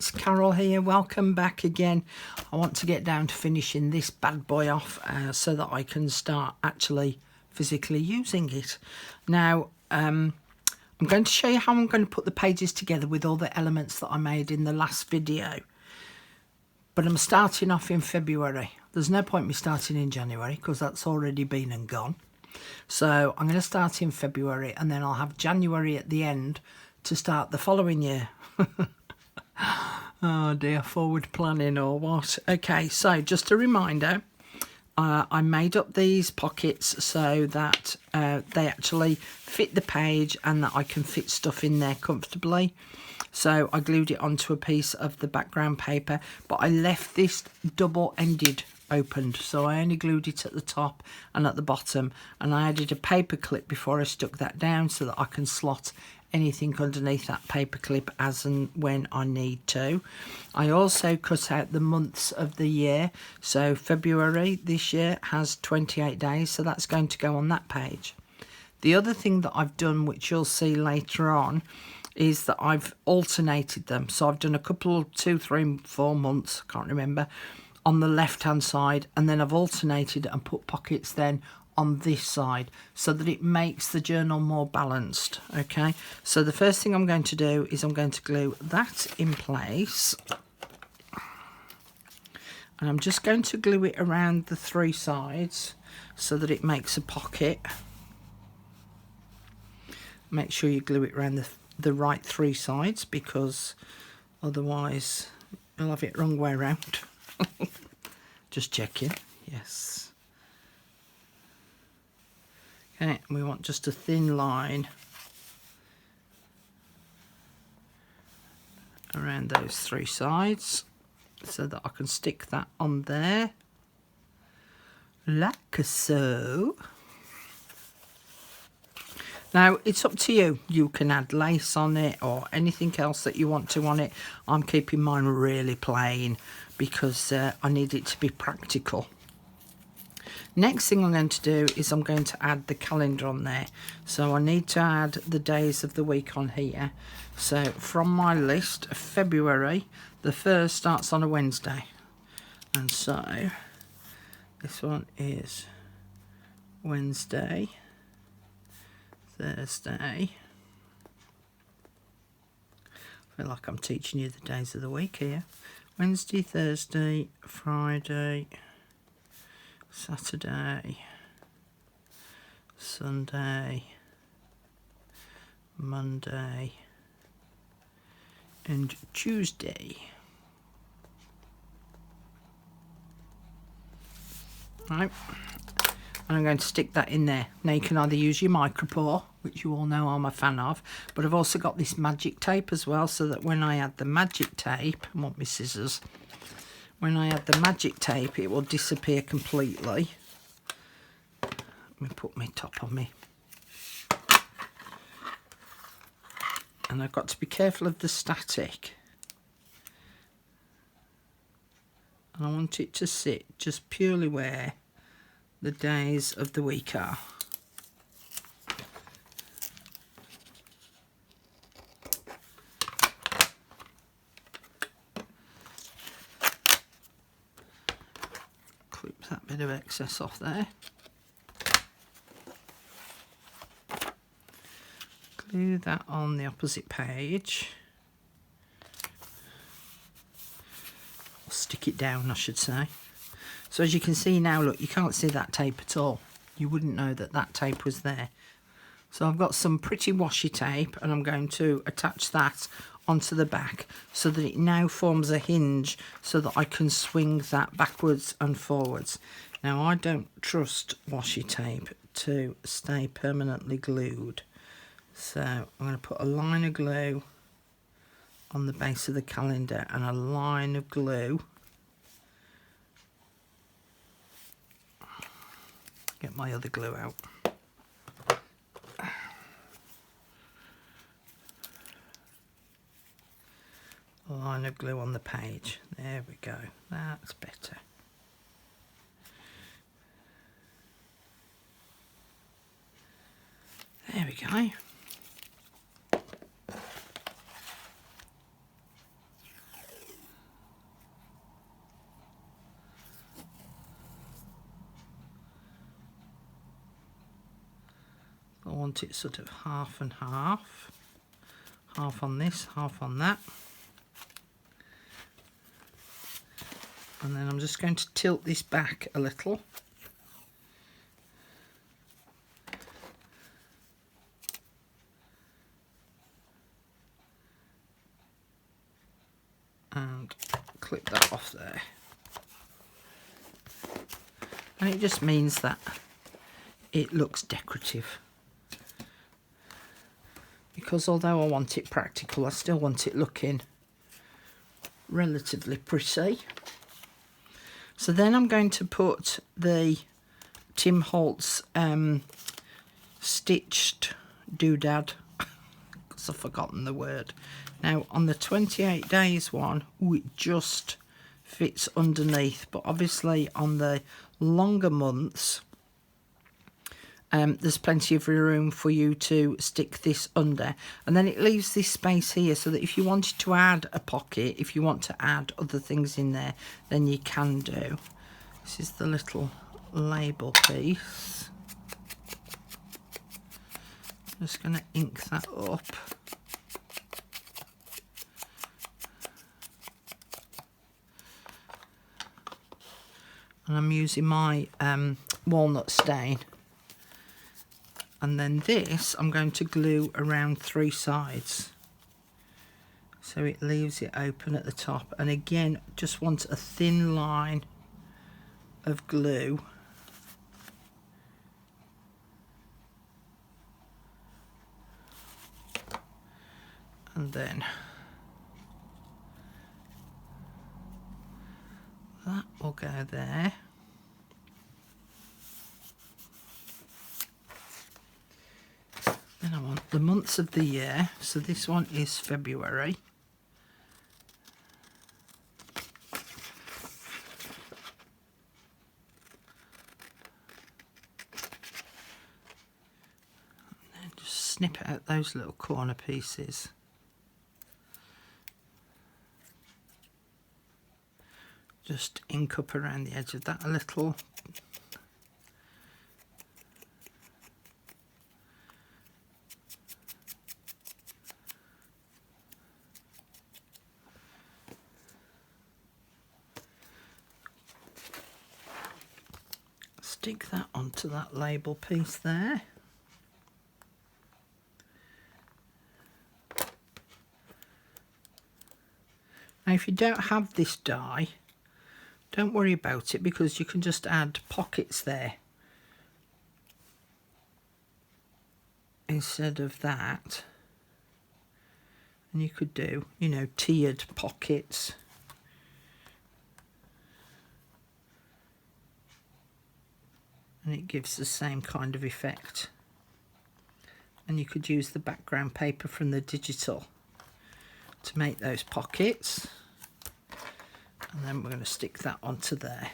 it's Carol here. Welcome back again. I want to get down to finishing this bad boy off so that I can start actually physically using it. Now, I'm going to show you how I'm going to put the pages together with all the elements that I made in the last video. But I'm starting off in February. There's no point me starting in January because that's already been and gone. So I'm going to start in February and then I'll have January at the end to start the following year. Oh dear, forward planning or what? Okay, so just a reminder, I made up these pockets so that they actually fit the page and that I can fit stuff in there comfortably. So I glued it onto a piece of the background paper, but I left this double-ended opened, so I only glued it at the top and at the bottom, and I added a paper clip before I stuck that down so that I can slot anything underneath that paper clip as and when I need to. I also cut out the months of the year, so February this year has 28 days, so that's going to go on that page. The other thing that I've done, which you'll see later on, is that I've alternated them. So I've done a couple, 2, 3, 4 months, can't remember, on the left hand side, and then I've alternated and put pockets then on this side so that it makes the journal more balanced. Okay, so the first thing I'm going to do is I'm going to glue that in place, and I'm just going to glue it around the 3 sides so that it makes a pocket. Make sure you glue it around the right 3 sides, because otherwise you'll have it wrong way around. Just checking. Yes. Okay, and we want just a thin line around those 3 sides so that I can stick that on there like so. Now it's up to you. You can add lace on it or anything else that you want to on it. I'm keeping mine really plain because I need it to be practical. Next thing I'm going to do is I'm going to add the calendar on there. So I need to add the days of the week on here. So from my list, February, the 1st starts on a Wednesday. And so this one is Wednesday, Thursday. I feel like I'm teaching you the days of the week here. Wednesday, Thursday, Friday, Saturday, Sunday, Monday, and Tuesday. Right, and I'm going to stick that in there. Now you can either use your micropore, which you all know I'm a fan of, but I've also got this magic tape as well, so that when I add the magic tape, I want my scissors, when I add the magic tape it will disappear completely. Let me put my top on me. And I've got to be careful of the static. And I want it to sit just purely where the days of the week are. Clip that bit of excess off there. Glue that on the opposite page. Or stick it down, I should say. So as you can see now, look, you can't see that tape at all. You wouldn't know that that tape was there. So I've got some pretty washi tape and I'm going to attach that onto the back so that it now forms a hinge so that I can swing that backwards and forwards. Now I don't trust washi tape to stay permanently glued. So I'm going to put a line of glue on the base of the calendar and a line of glue. Get my other glue out. A line of glue on the page. There we go. That's better. There we go. want it sort of half and half. Half on this, half on that. And then I'm just going to tilt this back a little. And clip that off there. And it just means that it looks decorative. Because although I want it practical, I still want it looking relatively pretty. So then I'm going to put the Tim Holtz stitched doodad, because I've forgotten the word. Now on the 28 days one, it just fits underneath, but obviously on the longer months, there's plenty of room for you to stick this under, and then it leaves this space here so that if you wanted to add a pocket, if you want to add other things in there, then you can do. This is the little label piece. Just going to ink that up. And I'm using my walnut stain. And then this I'm going to glue around 3 sides, so it leaves it open at the top. And again, just want a thin line of glue. And then that will go there. Then I want the months of the year, so this one is February. And then just snip out those little corner pieces. Just ink up around the edge of that a little. Stick that onto that label piece there. Now if you don't have this die, don't worry about it, because you can just add pockets there instead of that. And you could do, you know, tiered pockets. And it gives the same kind of effect. And you could use the background paper from the digital to make those pockets. And then we're going to stick that onto there.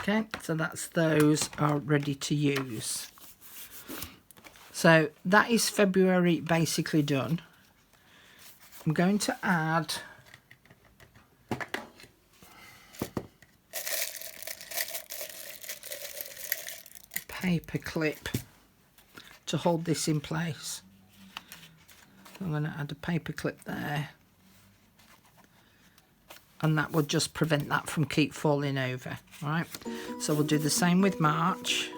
Okay, so those are ready to use. So that is February basically done. I'm going to add a paper clip to hold this in place. I'm going to add a paper clip there, and that will just prevent that from keep falling over. All right, so we'll do the same with March.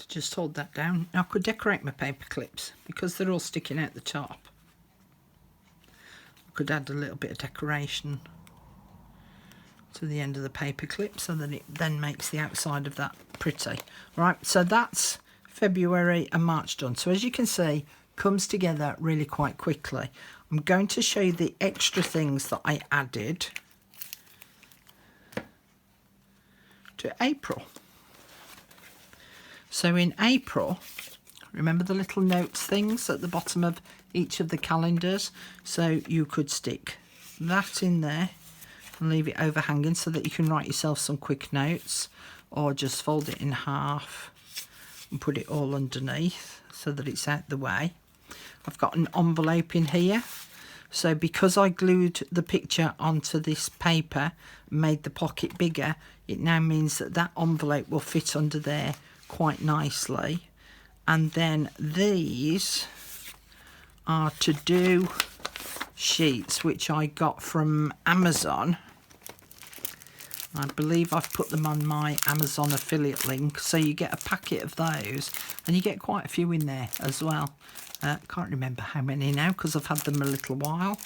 just hold that down. Now I could decorate my paper clips because they're all sticking out the top. I could add a little bit of decoration to the end of the paper clip so that it then makes the outside of that pretty. Right, so that's February and March done. So as you can see, comes together really quite quickly. I'm going to show you the extra things that I added to April. So in April, remember the little notes things at the bottom of each of the calendars? So you could stick that in there and leave it overhanging so that you can write yourself some quick notes, or just fold it in half and put it all underneath so that it's out the way. I've got an envelope in here. So because I glued the picture onto this paper and made the pocket bigger, it now means that that envelope will fit under there quite nicely. And then these are to-do sheets, which I got from Amazon. I believe I've put them on my Amazon affiliate link, so you get a packet of those and you get quite a few in there as well. Can't remember how many now because I've had them a little while.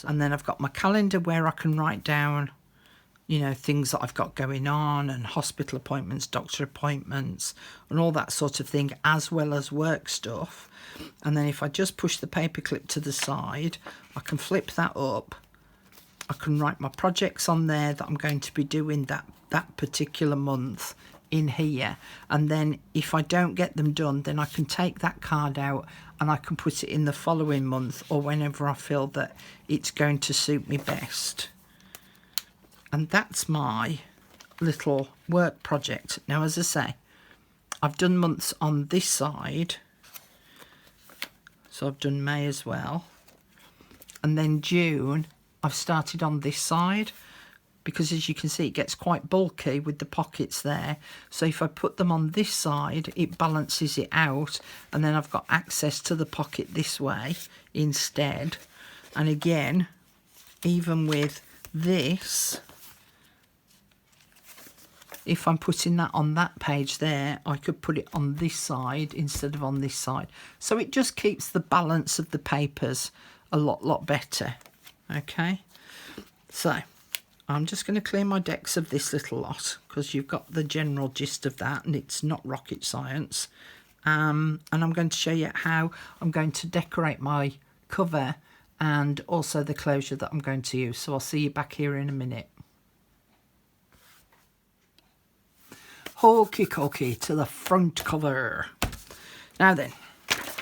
And then I've got my calendar where I can write down, you know, things that I've got going on, and hospital appointments, doctor appointments, and all that sort of thing, as well as work stuff. And then if I just push the paper clip to the side, I can flip that up. I can write my projects on there that I'm going to be doing that particular month in here. And then if I don't get them done, then I can take that card out and I can put it in the following month, or whenever I feel that it's going to suit me best. And that's my little work project. Now, as I say, I've done months on this side. So I've done May as well. And then June, I've started on this side, because as you can see, it gets quite bulky with the pockets there. So if I put them on this side, it balances it out. And then I've got access to the pocket this way instead. And again, even with this, if I'm putting that on that page there, I could put it on this side instead of on this side. So it just keeps the balance of the papers a lot better. Okay, so I'm just going to clear my decks of this little lot because you've got the general gist of that and it's not rocket science. And I'm going to show you how I'm going to decorate my cover and also the closure that I'm going to use. So I'll see you back here in a minute. Hokey cokey to the front cover. Now then,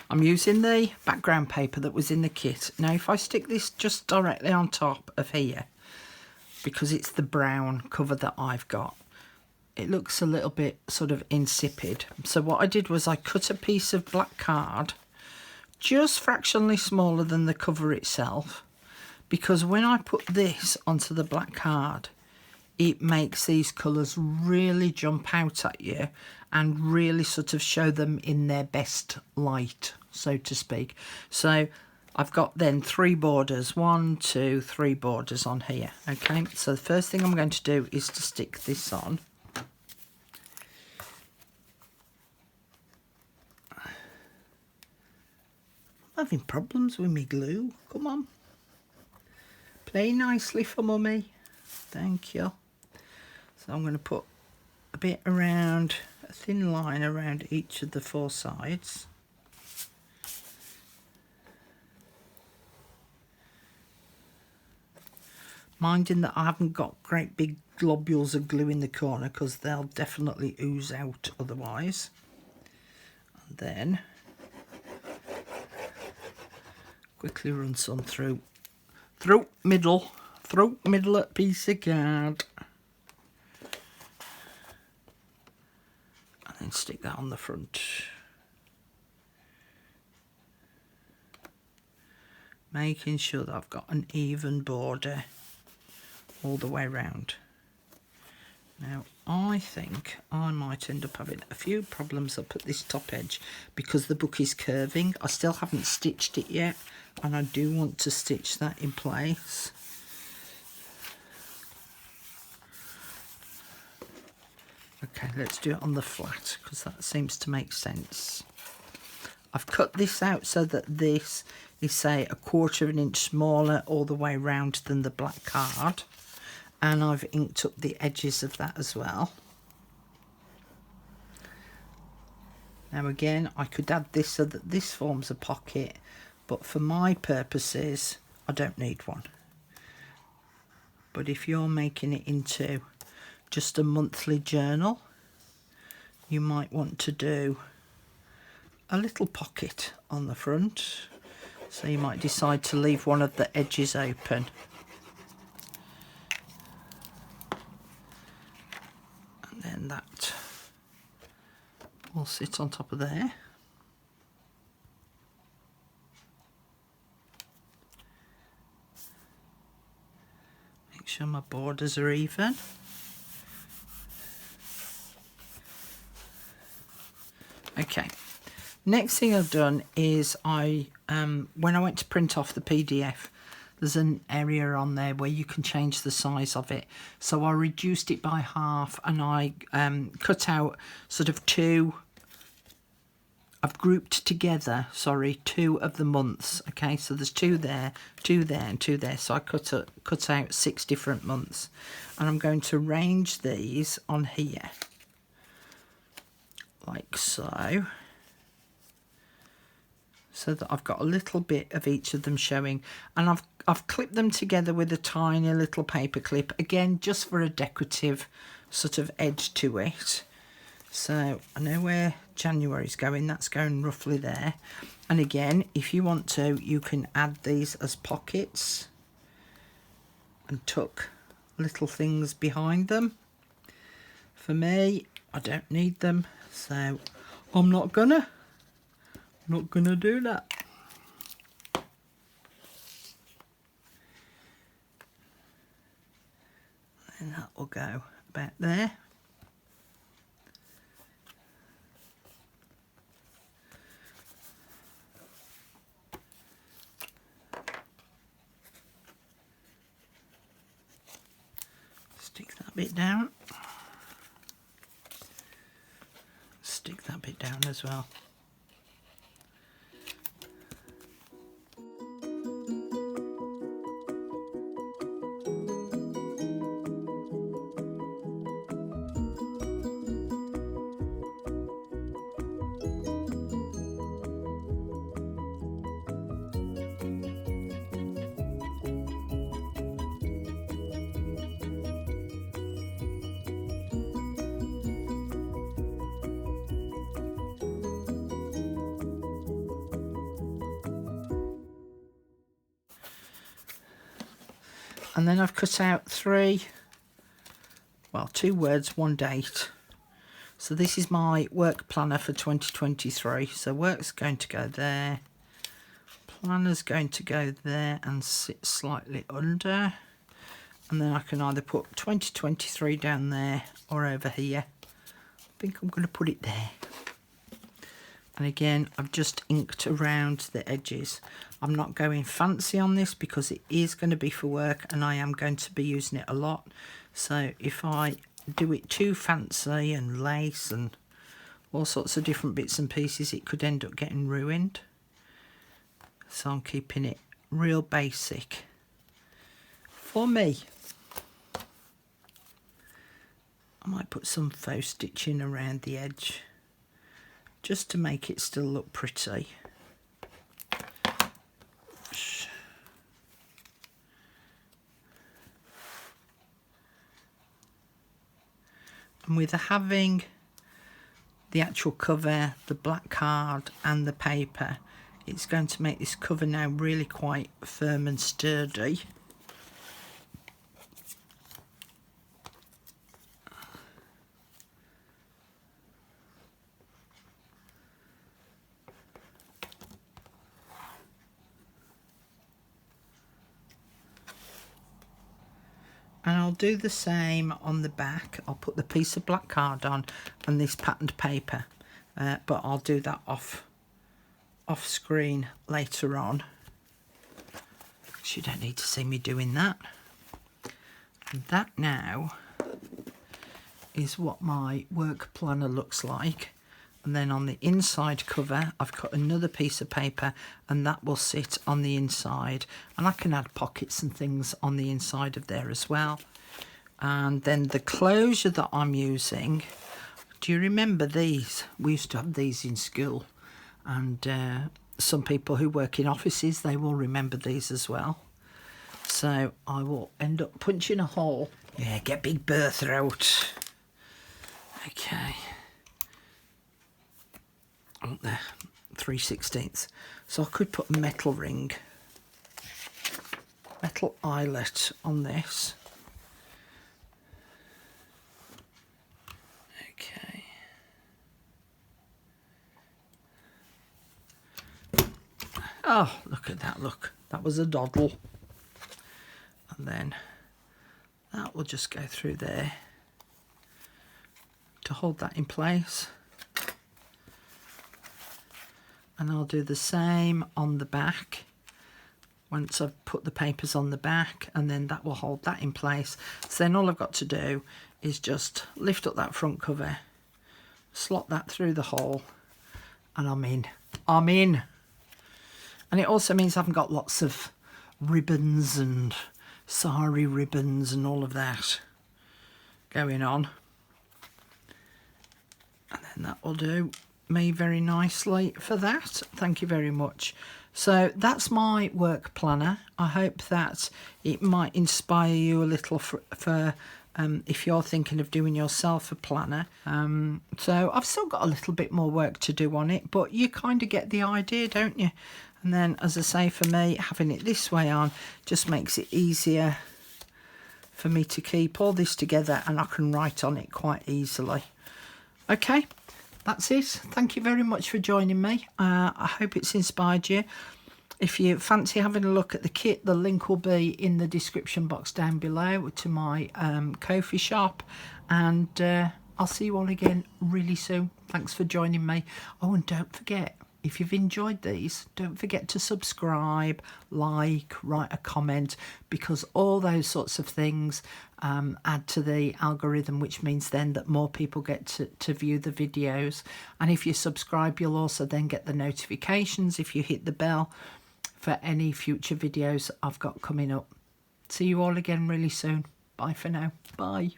I'm using the background paper that was in the kit. Now if I stick this just directly on top of here, because it's the brown cover that I've got, it looks a little bit sort of insipid. So what I did was I cut a piece of black card, just fractionally smaller than the cover itself, because when I put this onto the black card, it makes these colours really jump out at you and really sort of show them in their best light, so to speak. So I've got then 3 borders, 1, 2, 3 borders on here. Okay, so the first thing I'm going to do is to stick this on. I'm having problems with me glue. Come on. Play nicely for mummy. Thank you. So I'm going to put a bit around, a thin line around each of the 4 sides. Minding that I haven't got great big globules of glue in the corner because they'll definitely ooze out otherwise. And then quickly run some through middle at piece of card. And then stick that on the front. Making sure that I've got an even border all the way around. Now I think I might end up having a few problems up at this top edge because the book is curving. I still haven't stitched it yet and I do want to stitch that in place. Okay, let's do it on the flat because that seems to make sense. I've cut this out so that this is, say, 1/4 inch smaller all the way round than the black card, and I've inked up the edges of that as well. Now again, I could add this so that this forms a pocket, but for my purposes I don't need one. But if you're making it into just a monthly journal, you might want to do a little pocket on the front. So you might decide to leave one of the edges open. And then that will sit on top of there. Make sure my borders are even. Okay, next thing I've done is when I went to print off the PDF, there's an area on there where you can change the size of it. So I reduced it by half, and I cut out sort of I've grouped together, sorry, 2 of the months. Okay, so there's 2 there, 2 there, and 2 there. So I cut out 6 different months, and I'm going to arrange these on here, like so. So that I've got a little bit of each of them showing, and I've clipped them together with a tiny little paper clip, again just for a decorative sort of edge to it. So I know where January's going, that's going roughly there. And again, if you want to, you can add these as pockets and tuck little things behind them. For me, I don't need them, so I'm not gonna do that. And that will go about there. Stick that bit down. Stick that bit down as well. And then I've cut out 2 words, 1 date. So this is my work planner for 2023. So work's going to go there. Planner's going to go there and sit slightly under. And then I can either put 2023 down there or over here. I think I'm going to put it there. And again, I've just inked around the edges. I'm not going fancy on this because it is going to be for work and I am going to be using it a lot. So if I do it too fancy and lace and all sorts of different bits and pieces, it could end up getting ruined. So I'm keeping it real basic for me. I might put some faux stitching around the edge, just to make it still look pretty. And with having the actual cover, the black card and the paper, it's going to make this cover now really quite firm and sturdy. And I'll do the same on the back. I'll put the piece of black card on and this patterned paper, but I'll do that off screen later on. You don't need to see me doing that. And that now is what my work planner looks like. And then on the inside cover, I've cut another piece of paper, and that will sit on the inside. And I can add pockets and things on the inside of there as well. And then the closure that I'm using, do you remember these? We used to have these in school. And some people who work in offices, they will remember these as well. So I will end up punching a hole. Yeah, get Big Bertha out. Okay. Oh, there, 3/16. So I could put a metal ring, metal eyelet on this. Okay. Oh, look at that, look. That was a doddle. And then that will just go through there to hold that in place. And I'll do the same on the back once I've put the papers on the back, and then that will hold that in place. So then all I've got to do is just lift up that front cover, slot that through the hole, and I'm in. I'm in. And it also means I haven't got lots of ribbons and sari ribbons and all of that going on. And then that will do me very nicely for that. Thank you very much. So that's my work planner. I hope that it might inspire you a little for if you're thinking of doing yourself a planner. So I've still got a little bit more work to do on it, but you kind of get the idea, don't you? And then, as I say, for me, having it this way on just makes it easier for me to keep all this together, and I can write on it quite easily. Okay, that's it. Thank you very much for joining me. I hope it's inspired you. If you fancy having a look at the kit, the link will be in the description box down below to my Ko-fi shop. And I'll see you all again really soon. Thanks for joining me. Oh, and don't forget, if you've enjoyed these, don't forget to subscribe, like, write a comment, because all those sorts of things add to the algorithm, which means then that more people get to view the videos. And if you subscribe, you'll also then get the notifications if you hit the bell for any future videos I've got coming up. See you all again really soon. Bye for now. Bye.